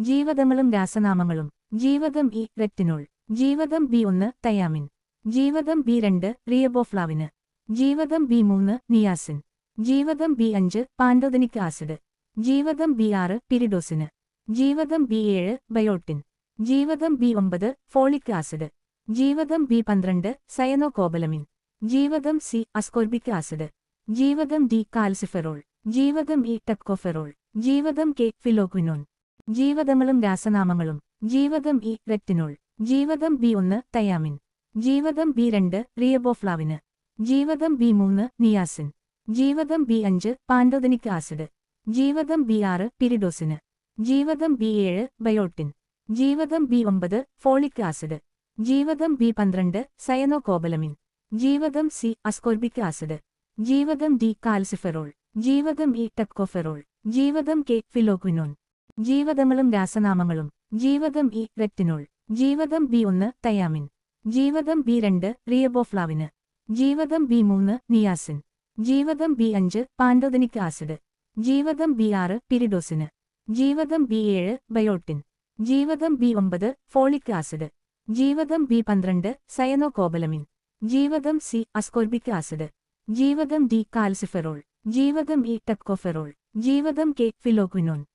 ജീവകങ്ങളും രാസനാമങ്ങളും. ജീവകം E retinol. ജീവകം ബി1 thiamine. ജീവകം ബി2 റിയബോഫ്ലാവിന്. ജീവകം ബി3 നിയാസിൻ. ജീവകം ബി5 പാൻറ്റോതനിക് ആസിഡ്. ജീവകം ബി6 പിരിഡോസിന്. ജീവകം ബി7 ബയോട്ടിൻ. ജീവകം ബി9 ഫോളിക് ആസിഡ്. ജീവകം ബി12 സയനോകോബലമിൻ. ജീവകം സി അസ്കോർബിക് ആസിഡ്. ജീവകം ഡി കാൽസിഫെറോൾ. ജീവകം ഇ ടക്കോഫെറോൾ. ജീവകം കെ ഫിലോക്വിനോൺ. ജീവകങ്ങളും രാസനാമങ്ങളും. ജീവകം ഇ റെറ്റിനോൾ. ജീവകം ബി1 തയാമിൻ. ജീവകം ബി2 റിയബോഫ്ലാവിന്. ജീവകം ബി3 നിയാസിൻ. ജീവകം ബി5 പാൻറ്റോതനിക് ആസിഡ്. ജീവകം ബി6 പിരിഡോസിന്. ജീവകം ബി7 ബയോട്ടിൻ. ജീവകം ബി9 ഫോളിക് ആസിഡ്. ജീവകം ബി12 സയനോകോബലമിൻ. ജീവകം സി അസ്കോർബിക് ആസിഡ്. ജീവകം ഡി കാൽസിഫെറോൾ. ജീവകം ഇ ടക്കോഫെറോൾ. ജീവകം കെ ഫിലോക്വിനോൺ. ജീവകങ്ങളും രാസനാമങ്ങളും. ജീവകം ഇ റെറ്റിനോൾ. ജീവകം ബി1 തയാമിൻ. ജീവകം ബി2 റിയബോഫ്ലാവിന്. ജീവകം ബി3 നിയാസിൻ. ജീവകം ബി5 പാൻറ്റോതനിക് ആസിഡ്. ജീവകം ബി6 പിരിഡോസിന്. ജീവകം ബി7 ബയോട്ടിൻ. ജീവകം ബി9 ഫോളിക് ആസിഡ്. ജീവകം ബി12 സയനോകോബലമിൻ. ജീവകം സി അസ്കോർബിക് ആസിഡ്. ജീവകം ഡി കാൽസിഫെറോൾ. ജീവകം ഇ ടക്കോഫെറോൾ. ജീവകം കെ ഫിലോക്വിനോൺ.